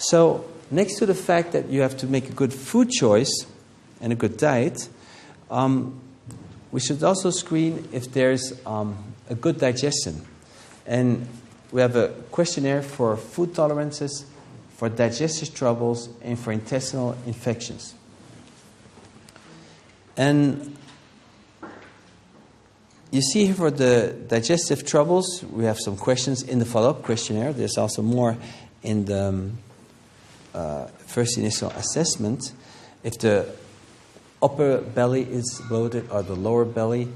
So next to the fact that you have to make a good food choice and a good diet, we should also screen if there's a good digestion. And we have a questionnaire for food tolerances, for digestive troubles, and for intestinal infections. And you see here for the digestive troubles, we have some questions in the follow-up questionnaire. There's also more in the first initial assessment. If the upper belly is bloated or the lower belly,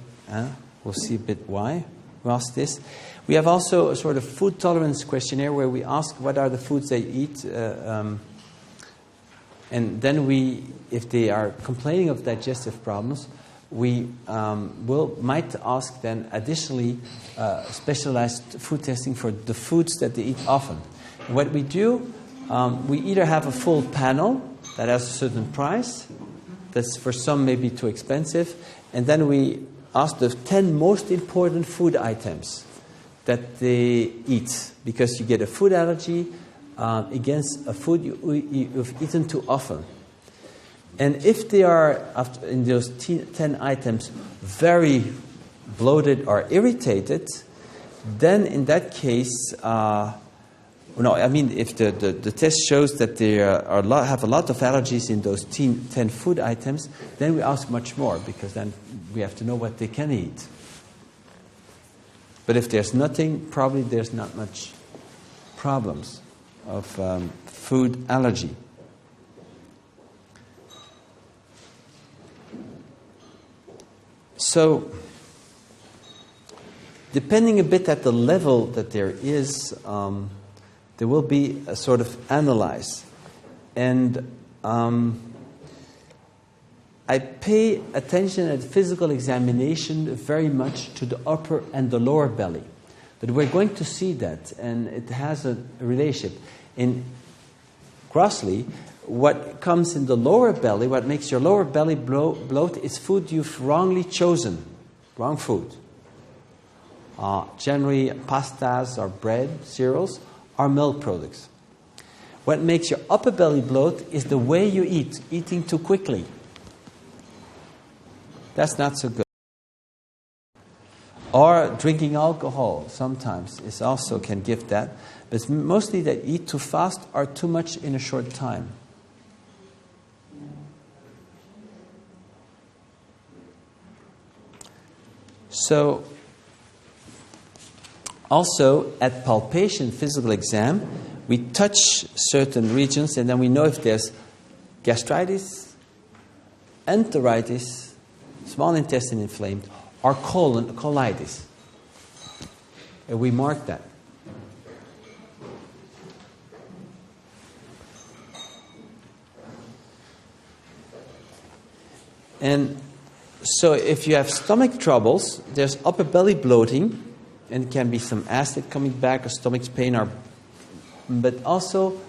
we'll see a bit why we ask this. We have also a sort of food tolerance questionnaire where we ask what are the foods they eat, and then if they are complaining of digestive problems, we might ask then additionally specialized food testing for the foods that they eat often. And what we do, we either have a full panel that has a certain price, that's for some maybe too expensive, and then we ask the 10 most important food items that they eat, because you get a food allergy against a food you've eaten too often. And if they are, in those 10 items, very bloated or irritated, then in that case, if the test shows that they have a lot of allergies in those 10 food items, then we ask much more, because then we have to know what they can eat. But if there's nothing, probably there's not much problems of food allergy. So, depending a bit at the level that there is, there will be a sort of analyze. And I pay attention at physical examination very much to the upper and the lower belly. But we're going to see that, and it has a relationship. Grossly, what comes in the lower belly, what makes your lower belly bloat, is food you've wrongly chosen. Wrong food. Generally, pastas or bread, cereals, or milk products. What makes your upper belly bloat is the way you eat, eating too quickly. That's not so good. Or drinking alcohol sometimes is also can give that. But it's mostly that eat too fast or too much in a short time. So, also at palpation, physical exam, we touch certain regions and then we know if there's gastritis, enteritis, small intestine inflamed, or colitis. And we mark that. And so if you have stomach troubles, there's upper belly bloating, and it can be some acid coming back, or stomach pain, but also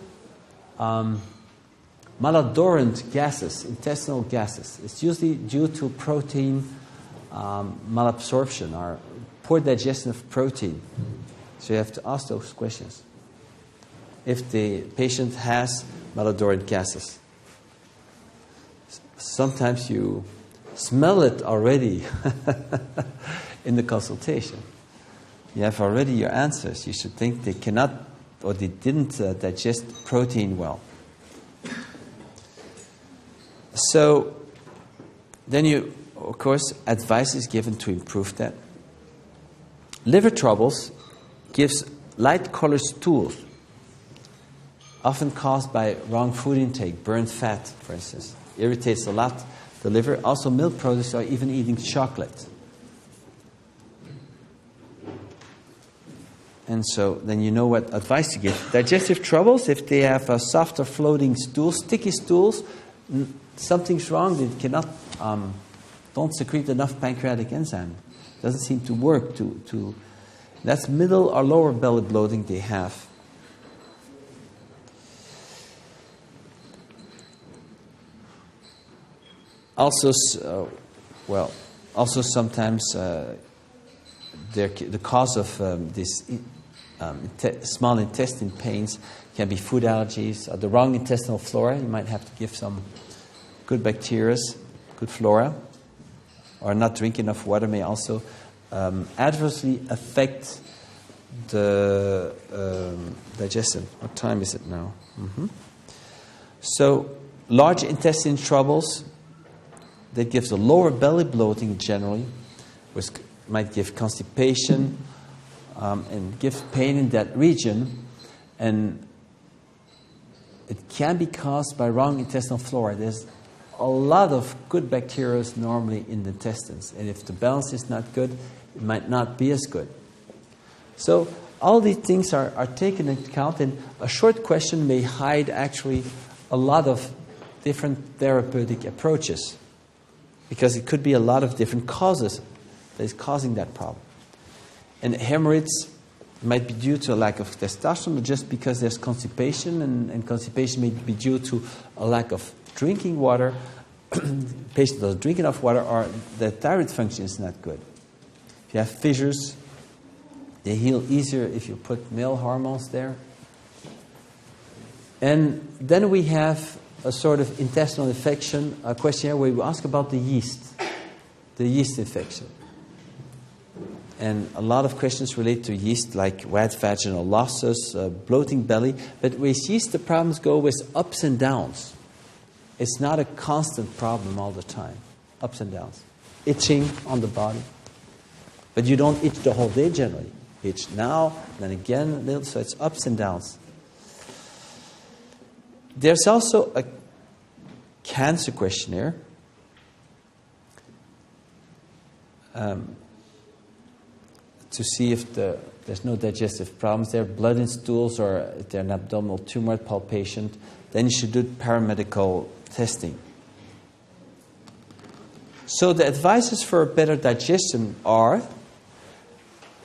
malodorant gases, intestinal gases. It's usually due to protein malabsorption or poor digestion of protein. So you have to ask those questions if the patient has malodorant gases. Sometimes you smell it already in the consultation. You have already your answers. You should think they cannot or they didn't digest protein well. So then of course, advice is given to improve that. Liver troubles gives light-colored stools, often caused by wrong food intake, burnt fat, for instance. Irritates a lot the liver. Also milk products or even eating chocolate. And so then you know what advice to give. Digestive troubles, if they have a soft or floating stools, sticky stools, something's wrong. They cannot, don't secrete enough pancreatic enzyme. Doesn't seem to work. That's middle or lower belly bloating they have. Also, sometimes the cause of this small intestine pains, can be food allergies, or the wrong intestinal flora. You might have to give some good bacteria, good flora, or not drink enough water may also adversely affect the digestion. What time is it now? So, large intestine troubles, that gives a lower belly bloating generally, which might give constipation and give pain in that region. And it can be caused by wrong intestinal flora. There's a lot of good bacteria normally in the intestines. And if the balance is not good, it might not be as good. So all these things are taken into account, and a short question may hide actually a lot of different therapeutic approaches, because it could be a lot of different causes that is causing that problem. And hemorrhoids might be due to a lack of testosterone, just because there's constipation, and constipation may be due to a lack of drinking water. Patient doesn't drink enough water, or the thyroid function is not good. If you have fissures, they heal easier if you put male hormones there. And then we have a sort of intestinal infection, a questionnaire where we ask about the yeast infection. And a lot of questions relate to yeast, like wet vaginal losses, bloating belly. But with yeast, the problems go with ups and downs. It's not a constant problem all the time, ups and downs. Itching on the body. But you don't itch the whole day generally. Itch now, then again a little, so it's ups and downs. There's also a cancer questionnaire to see if there's no digestive problems there, blood in stools, or if there's an abdominal tumor palpation. Then you should do paramedical testing. So the advices for better digestion are: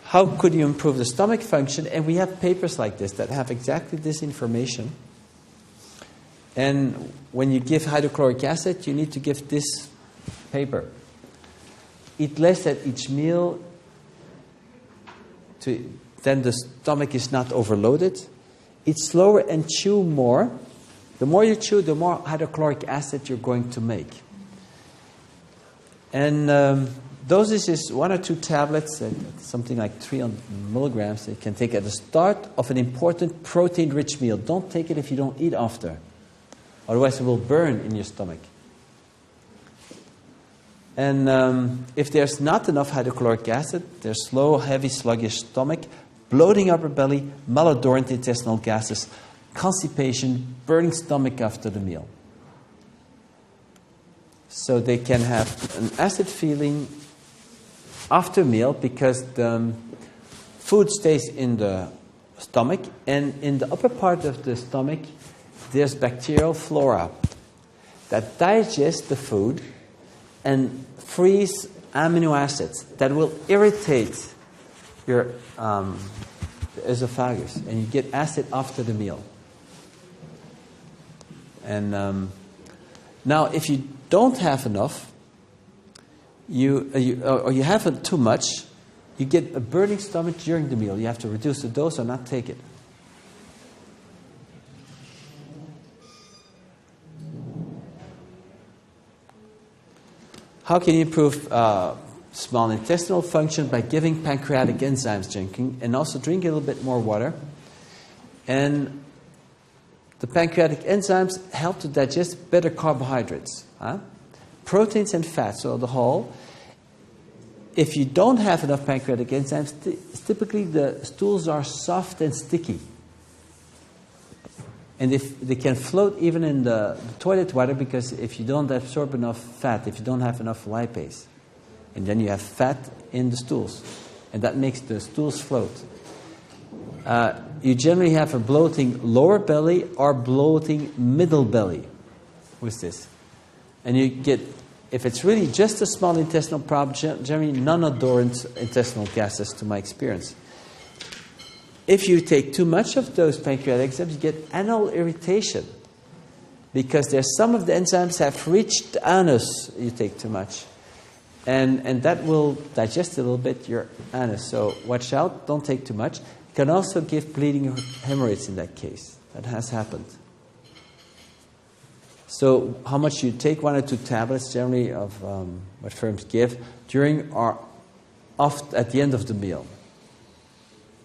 how could you improve the stomach function? And we have papers like this that have exactly this information. And when you give hydrochloric acid, you need to give this paper. Eat less at each meal, then the stomach is not overloaded. Eat slower and chew more. The more you chew, the more hydrochloric acid you're going to make. And dosage is 1 or 2 tablets, something like 300 milligrams that you can take at the start of an important protein-rich meal. Don't take it if you don't eat after. Otherwise it will burn in your stomach. And if there's not enough hydrochloric acid, there's slow, heavy, sluggish stomach, bloating upper belly, malodorant intestinal gases, constipation, burning stomach after the meal. So they can have an acid feeling after meal because the food stays in the stomach, and in the upper part of the stomach there's bacterial flora that digest the food and freeze amino acids that will irritate your esophagus, and you get acid after the meal. And now, if you don't have enough, or you have too much, you get a burning stomach during the meal. You have to reduce the dose or not take it. How can you improve small intestinal function? By giving pancreatic enzymes drinking, and also drink a little bit more water. And the pancreatic enzymes help to digest better carbohydrates, proteins and fats, so the whole. If you don't have enough pancreatic enzymes, typically the stools are soft and sticky. And if they can float even in the toilet water, because if you don't absorb enough fat, if you don't have enough lipase, and then you have fat in the stools, and that makes the stools float. You generally have a bloating lower belly or bloating middle belly with this. And you get, if it's really just a small intestinal problem, generally non-odorant intestinal gases, to my experience. If you take too much of those pancreatic enzymes, you get anal irritation, because there's some of the enzymes have reached the anus. You take too much, and that will digest a little bit your anus. So watch out! Don't take too much, can also give bleeding hemorrhoids in that case. That has happened. So how much you take? 1 or 2 tablets generally of what firms give during or at the end of the meal.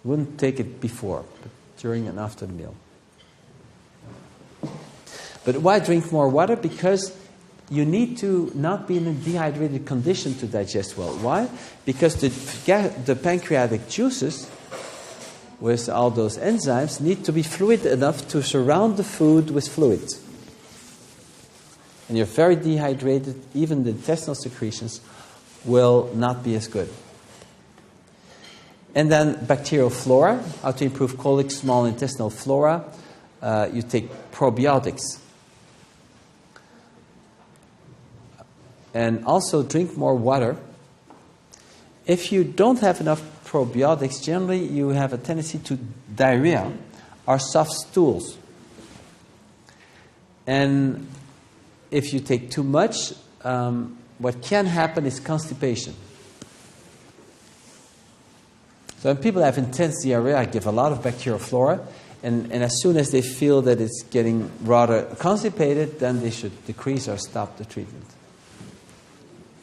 Wouldn't take it before, but during and after the meal. But why drink more water? Because you need to not be in a dehydrated condition to digest well. Why? Because the pancreatic juices, with all those enzymes, need to be fluid enough to surround the food with fluid. And you're very dehydrated, even the intestinal secretions will not be as good. And then bacterial flora, how to improve colic, small intestinal flora. You take probiotics. And also drink more water. If you don't have enough probiotics, generally you have a tendency to diarrhea or soft stools. And if you take too much, what can happen is constipation. So when people have intense diarrhea, I give a lot of bacterial flora, and as soon as they feel that it's getting rather constipated, then they should decrease or stop the treatment.